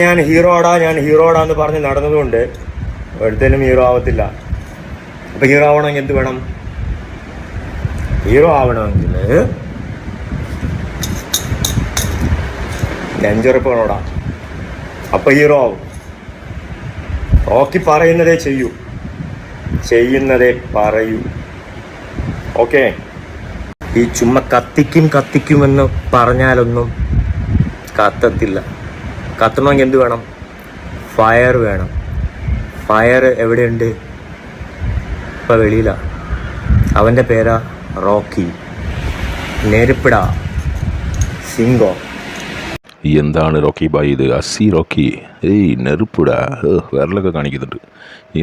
ഞാൻ ഹീറോടാ എന്ന് പറഞ്ഞ് നടന്നതുകൊണ്ട് ഒരിക്കലും ഹീറോ ആവത്തില്ല. അപ്പം ഹീറോ ആവണമെങ്കിൽ എന്ത് വേണം? ഹീറോ ആവണമെങ്കിൽ നെഞ്ചുറപ്പ് വേണോടാ, അപ്പം ഹീറോ ആവും. റോക്കി പറയുന്നതേ ചെയ്യൂ, ചെയ്യുന്നതേ പറയൂ. ഓക്കെ? ഈ ചുമ്മാ കത്തിക്കുമെന്ന് പറഞ്ഞാലൊന്നും കത്തത്തില്ല. കത്തണമെങ്കിൽ എന്ത് വേണം? ഫയർ വേണം. ഫയർ എവിടെയുണ്ട്? ഇപ്പം വെളിയിലാണ്. അവൻ്റെ പേരാ റോക്കി. നെരുപ്പിടാ സിംഗോ. എന്താണ് റോക്കി ബായ് ഇത്? അസി റോക്കി, നെറുപ്പിടാ, വിരലൊക്കെ കാണിക്കുന്നുണ്ട്.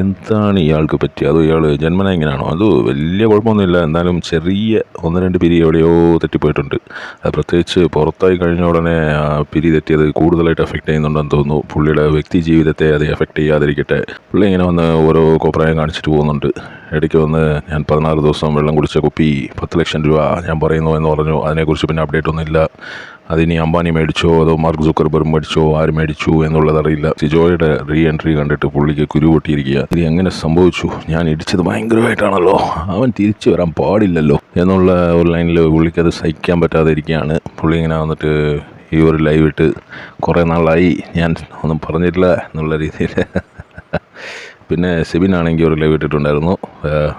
എന്താണ് ഇയാൾക്ക് പറ്റിയ? അതോ ഇയാൾ ജന്മന എങ്ങനെയാണോ? അത് വലിയ കുഴപ്പമൊന്നുമില്ല, എന്നാലും ചെറിയ 1-2 പിരി എവിടെയോ തെറ്റിപ്പോയിട്ടുണ്ട്. അത് പ്രത്യേകിച്ച് പുറത്തായി കഴിഞ്ഞ ഉടനെ പിരി തെറ്റിയത് കൂടുതലായിട്ട് എഫക്റ്റ് ചെയ്യുന്നുണ്ടെന്ന് തോന്നുന്നു. പുള്ളിയുടെ വ്യക്തി ജീവിതത്തെ അത് എഫക്റ്റ് ചെയ്യാതിരിക്കട്ടെ. പുള്ളി ഇങ്ങനെ വന്ന് ഓരോ കോപ്രായം കാണിച്ചിട്ട് പോകുന്നുണ്ട്. ഇടയ്ക്ക് വന്ന് ഞാൻ 16 ദിവസം വെള്ളം കുടിച്ച കുപ്പി 10 ലക്ഷം രൂപ ഞാൻ പറയുന്നു എന്ന് പറഞ്ഞു. അതിനെക്കുറിച്ച് പിന്നെ അപ്ഡേറ്റ് ഒന്നുമില്ല. അതിനി അംബാനി മേടിച്ചോ അതോ മാർക്ക് സുക്കർബർഗ് മേടിച്ചോ, ആര് മേടിച്ചു എന്നുള്ളതറിയില്ല. സിജോയുടെ റീ എൻട്രി കണ്ടിട്ട് പുള്ളിക്ക് കുരുപൊട്ടിയിരിക്കുക. ഇത് എങ്ങനെ സംഭവിച്ചു? ഞാൻ ഇടിച്ചത് ഭയങ്കരമായിട്ടാണല്ലോ, അവൻ തിരിച്ചു വരാൻ പാടില്ലല്ലോ എന്നുള്ള ഒരു ലൈനിൽ പുള്ളിക്കത് സഹിക്കാൻ പറ്റാതെ ഇരിക്കുകയാണ്. പുള്ളി ഇങ്ങനെ വന്നിട്ട് ഈ ഒരു ലൈവ് ഇട്ട് കുറേ നാളായി ഞാൻ ഒന്നും പറഞ്ഞിട്ടില്ല എന്നുള്ള രീതിയിൽ. പിന്നെ സെബിനാണെങ്കിൽ ഒരു ലൈവ് ഇട്ടിട്ടുണ്ടായിരുന്നു,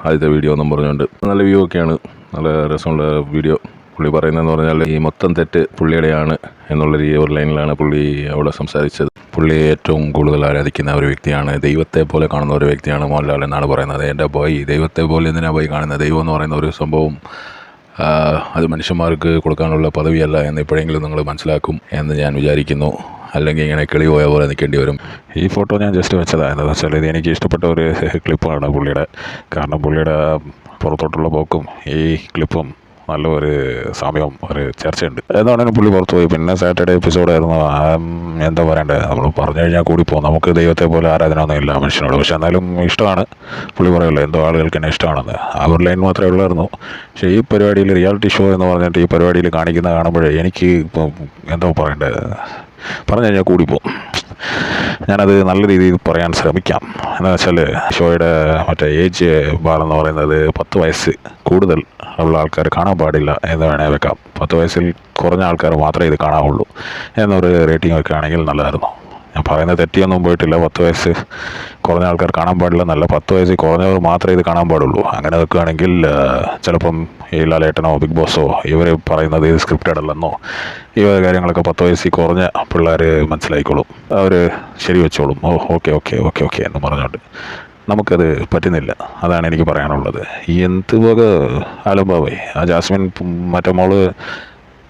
ആദ്യത്തെ വീഡിയോ ഒന്നും പറഞ്ഞുകൊണ്ട്. നല്ല വ്യൂ ഒക്കെയാണ്, നല്ല രസമുള്ള വീഡിയോ. പുള്ളി പറയുന്നതെന്ന് പറഞ്ഞാൽ ഈ മൊത്തം തെറ്റ് പുള്ളിയുടെയാണ് എന്നുള്ള ഒരു ലൈനിലാണ് പുള്ളി അവിടെ സംസാരിച്ചത്. പുള്ളി ഏറ്റവും കൂടുതൽ ആരാധിക്കുന്ന ഒരു വ്യക്തിയാണ്, ദൈവത്തെ പോലെ കാണുന്ന ഒരു വ്യക്തിയാണ് മോഹൻലാൽ എന്നാണ് പറയുന്നത്. എൻ്റെ ബോയ്, ദൈവത്തെ പോലെ എന്തിനാണ് ബോയ് കാണുന്നത്? ദൈവം എന്ന് പറയുന്ന ഒരു സംഭവം അത് മനുഷ്യന്മാർക്ക് കൊടുക്കാനുള്ള പദവിയല്ല എന്ന് ഇപ്പോഴെങ്കിലും നിങ്ങൾ മനസ്സിലാക്കും എന്ന് ഞാൻ വിചാരിക്കുന്നു. അല്ലെങ്കിൽ ഇങ്ങനെ കിളി പോയ പോലെ നിൽക്കേണ്ടി വരും. ഈ ഫോട്ടോ ഞാൻ ജസ്റ്റ് വെച്ചതാണ്. എന്താണെന്ന് വെച്ചാൽ ഇത് എനിക്ക് ഇഷ്ടപ്പെട്ട ഒരു ക്ലിപ്പാണ് പുള്ളിയുടെ. കാരണം പുള്ളിയുടെ പുറത്തോട്ടുള്ള പോക്കും ഈ ക്ലിപ്പും നല്ല ഒരു സാമ്യവും ഒരു ചർച്ചയുണ്ട്. ഏതാണെങ്കിലും പുള്ളി പുറത്തു പോയി. പിന്നെ സാറ്റർഡേ എപ്പിസോഡായിരുന്നു. എന്താ പറയണ്ടത്, നമ്മൾ പറഞ്ഞു കഴിഞ്ഞാൽ കൂടി പോകും. നമുക്ക് ദൈവത്തെ പോലെ ആരാധനയൊന്നും ഇല്ല മനുഷ്യനോട്, പക്ഷെ എന്നാലും ഇഷ്ടമാണ്. പുള്ളി പറയുമല്ലോ എന്തോ ആളുകൾക്ക് തന്നെ ഇഷ്ടമാണെന്ന്. ആ ഒരു ലൈൻ മാത്രമേ ഉള്ളായിരുന്നു. പക്ഷേ ഈ പരിപാടിയിൽ റിയാലിറ്റി ഷോ എന്ന് പറഞ്ഞിട്ട് ഈ പരിപാടിയിൽ കാണിക്കുന്ന കാണുമ്പോഴേ എനിക്ക് എന്തോ പറയണ്ടത്, പറഞ്ഞു കഴിഞ്ഞാൽ കൂടിപ്പോവും. ഞാനത് നല്ല രീതിയിൽ പറയാൻ ശ്രമിക്കാം. എന്താണെന്ന് വെച്ചാൽ ഷോയുടെ മറ്റേ ഏജ് ബാർ എന്ന് പറയുന്നത് 10 വയസ്സ് കൂടുതൽ ഉള്ള ആൾക്കാർ കാണാൻ പാടില്ല എന്ന് വേണേൽ വെക്കാം. 10 വയസ്സിൽ കുറഞ്ഞ ആൾക്കാർ മാത്രമേ ഇത് കാണാവുള്ളൂ എന്നൊരു റേറ്റിംഗ് വെക്കുകയാണെങ്കിൽ നല്ലതായിരുന്നു. ഞാൻ പറയുന്നത് തെറ്റിയൊന്നും പോയിട്ടില്ല. 10 വയസ്സ് കുറഞ്ഞ ആൾക്കാർ കാണാൻ പാടില്ല എന്നല്ല, 10 വയസ്സിൽ കുറഞ്ഞവർ മാത്രമേ ഇത് കാണാൻ പാടുള്ളൂ. അങ്ങനെ വെക്കുകയാണെങ്കിൽ ചിലപ്പം ഈ ലാലേട്ടനോ ബിഗ് ബോസോ ഇവർ പറയുന്നത് ഇത് സ്ക്രിപ്റ്റഡ് അല്ലെന്നോ ഈ കാര്യങ്ങളൊക്കെ 10 വയസ്സിൽ കുറഞ്ഞ പിള്ളേർ മനസ്സിലായിക്കോളും, അവർ ശരി വെച്ചോളും. ഓക്കെ ഓക്കെ ഓക്കെ ഓക്കെ എന്ന് പറഞ്ഞുകൊണ്ട് നമുക്കത് പറ്റുന്നില്ല. അതാണ് എനിക്ക് പറയാനുള്ളത്. എന്ത് വക ആലംബാവേ. ആ ജാസ്മിൻ മറ്റേ മോള്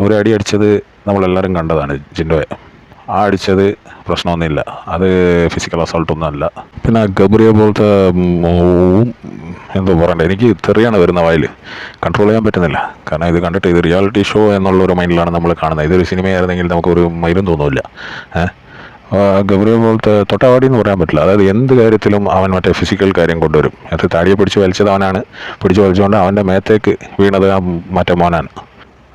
ഒരു അടി അടിച്ചത് നമ്മളെല്ലാവരും കണ്ടതാണ്, ജിൻഡോയെ. ആ അടിച്ചത് പ്രശ്നമൊന്നുമില്ല, അത് ഫിസിക്കൽ അസോൾട്ടൊന്നും അല്ല. പിന്നെ ഗബ്രിയെ പോലത്തെ എന്തോ പറയണ്ടേ, എനിക്ക് തെറിയാണ് വരുന്ന വായിൽ, കൺട്രോൾ ചെയ്യാൻ പറ്റുന്നില്ല. കാരണം ഇത് കണ്ടിട്ട് ഇത് റിയാലിറ്റി ഷോ എന്നുള്ളൊരു മൈൻഡിലാണ് നമ്മൾ കാണുന്നത്. ഇതൊരു സിനിമയായിരുന്നെങ്കിൽ നമുക്കൊരു മൈലും തോന്നില്ല. ഗബ്രിയെ പോലത്തെ തൊട്ടാവാടി എന്ന് പറയാൻ പറ്റില്ല. അതായത് എന്ത് കാര്യത്തിലും അവൻ മറ്റേ ഫിസിക്കൽ കാര്യം കൊണ്ടുവരും. അത് താടിയെ പിടിച്ച് വലിച്ചത് അവനാണ്, പിടിച്ച് വലിച്ചുകൊണ്ട് അവൻ്റെ മേത്തേക്ക് വീണത് ആ മറ്റേ മോനാണ്.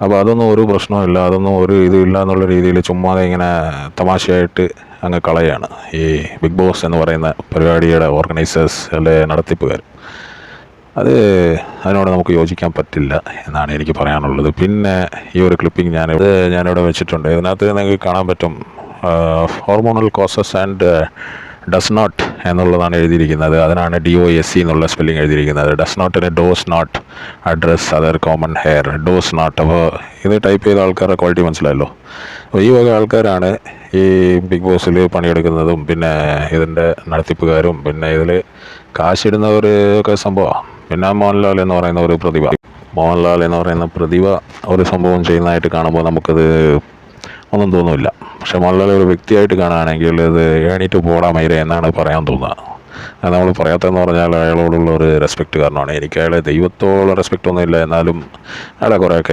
അപ്പോൾ അതൊന്നും ഒരു പ്രശ്നമില്ല, അതൊന്നും ഒരു ഇതുമില്ല എന്നുള്ള രീതിയിൽ ചുമ്മാതെ ഇങ്ങനെ തമാശയായിട്ട് അങ്ങ് കളയാണ് ഈ ബിഗ് ബോസ് എന്ന് പറയുന്ന പരിപാടിയുടെ ഓർഗനൈസേഴ്സ് അല്ലെ നടത്തിപ്പുകാർ. അതിനോട് നമുക്ക് യോജിക്കാൻ പറ്റില്ല എന്നാണ് എനിക്ക് പറയാനുള്ളത്. പിന്നെ ഈ ഒരു ക്ലിപ്പിംഗ് ഞാനിവിടെ വെച്ചിട്ടുണ്ട്. ഇതിനകത്ത് നിങ്ങൾക്ക് കാണാൻ പറ്റും hormonal causes and does not എന്നുള്ളതാണ് എഴുതിയിരിക്കുന്നത്. അതിനാണ് DOSE എന്നുള്ള സ്പെല്ലിംഗ് എഴുതിയിരിക്കുന്നത്. ഡസ് നോട്ടിന് dose not address other common hair, dose not. അപ്പോൾ ഇത് ടൈപ്പ് ചെയ്ത ആൾക്കാരുടെ ക്വാളിറ്റി മനസ്സിലായല്ലോ. അപ്പോൾ ഈ വക ആൾക്കാരാണ് ഈ ബിഗ് ബോസിൽ പണിയെടുക്കുന്നതും പിന്നെ ഇതിൻ്റെ നടത്തിപ്പുകാരും പിന്നെ ഇതിൽ കാശിടുന്നവർ ഒക്കെ സംഭവമാണ്. പിന്നെ മോഹൻലാൽ എന്ന് പറയുന്ന പ്രതിഭ ഒരു സംഭവം ചെയ്യുന്നതായിട്ട് കാണുമ്പോൾ നമുക്കത് ഒന്നും തോന്നില്ല. പക്ഷെ മോഹൻലാൽ ഒരു വ്യക്തിയായിട്ട് കാണുകയാണെങ്കിൽ ഇത് എണീറ്റ് പോടാ മൈരെ എന്നാണ് പറയാൻ തോന്നുക. അത് നമ്മൾ പറയാത്തതെന്ന് പറഞ്ഞാൽ അയാളോടുള്ള ഒരു റെസ്പെക്റ്റ് കാരണമാണ്. എനിക്ക് അയാളെ ദൈവത്തോടുള്ള റെസ്പെക്റ്റ് ഒന്നുമില്ല, എന്നാലും അയാളെ കുറേയൊക്കെ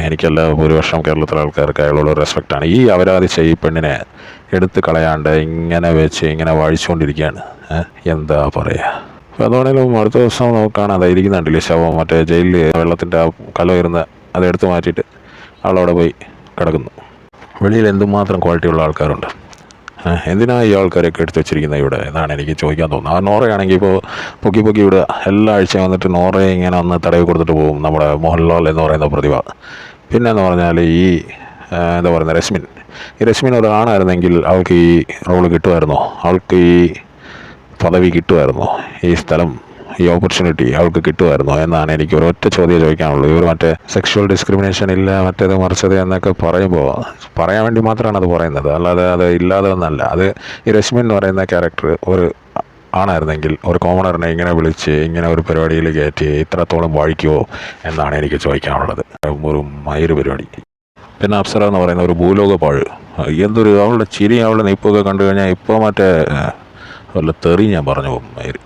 എനിക്കല്ല ഭൂരിപക്ഷം കേരളത്തിലെ ആൾക്കാർക്ക് അയാളോട് റെസ്പെക്റ്റാണ്. ഈ അപരാധിച്ച ഈ പെണ്ണിനെ എടുത്ത് കളയാണ്ട് ഇങ്ങനെ വെച്ച് ഇങ്ങനെ വാഴിച്ചുകൊണ്ടിരിക്കുകയാണ്. എന്താ പറയുക. അപ്പോൾ അതുകൊണ്ടെങ്കിലും അടുത്ത ദിവസം നോക്കുകയാണ് അതായിരിക്കുന്നുണ്ടല്ലേ ശവം, മറ്റേ ജയിലിൽ വെള്ളത്തിൻ്റെ ആ കലവരുന്ന അതെടുത്ത് മാറ്റിയിട്ട് ആളവിടെ പോയി കിടക്കുന്നു. വെളിയിൽ എന്തുമാത്രം ക്വാളിറ്റിയുള്ള ആൾക്കാരുണ്ട്. എന്തിനാ ഈ ആൾക്കാരൊക്കെ എടുത്ത് വെച്ചിരിക്കുന്നത് ഇവിടെ എന്നാണ് എനിക്ക് ചോദിക്കാൻ തോന്നുന്നത്. ആ നോറയാണെങ്കിൽ ഇപ്പോൾ പൊക്കി ഇവിടെ എല്ലാ ആഴ്ചയും വന്നിട്ട് നോറയെ ഇങ്ങനെ ഒന്ന് തടവി കൊടുത്തിട്ട് പോകും നമ്മുടെ മോഹൻലാൽ എന്ന് പറയുന്ന പ്രതിഭ. പിന്നെ എന്ന് പറഞ്ഞാൽ ഈ എന്താ പറയുന്നത് രശ്മിൻ ഒരു ആണായിരുന്നെങ്കിൽ അവൾക്ക് ഈ റോള് കിട്ടുമായിരുന്നോ? അവൾക്ക് ഈ പദവി കിട്ടുമായിരുന്നോ? ഈ സ്ഥലം, ഈ ഓപ്പർച്യൂണിറ്റി അവൾക്ക് കിട്ടുമായിരുന്നോ എന്നാണ് എനിക്ക് ഒരൊറ്റ ചോദ്യം ചോദിക്കാനുള്ളൂ. ഇവർ മറ്റേ സെക്ഷുവൽ ഡിസ്ക്രിമിനേഷൻ ഇല്ല, മറ്റേത് മറിച്ചത് എന്നൊക്കെ പറയുമ്പോൾ പറയാൻ വേണ്ടി മാത്രമാണ് അത് പറയുന്നത്, അല്ലാതെ അത് ഇല്ലാതെ ഒന്നല്ല. അത് ഈ രശ്മിൻ എന്ന് പറയുന്ന ക്യാരക്ടർ ഒരു ആണായിരുന്നെങ്കിൽ ഒരു കോമണറിനെ ഇങ്ങനെ വിളിച്ച് ഇങ്ങനെ ഒരു പരിപാടിയിൽ കയറ്റി ഇത്രത്തോളം വഴിക്കുമോ എന്നാണ് എനിക്ക് ചോദിക്കാനുള്ളത്. ഒരു മയിര് പരിപാടി. പിന്നെ അപ്സര എന്ന് പറയുന്ന ഒരു ഭൂലോക പാഴ്. എന്തൊരു അവളുടെ ചിരി, അവളുടെ നിപ്പൊക്കെ കണ്ടു കഴിഞ്ഞാൽ ഇപ്പോൾ മറ്റേ വല്ല തെറി ഞാൻ പറഞ്ഞു പോകും മയിര്.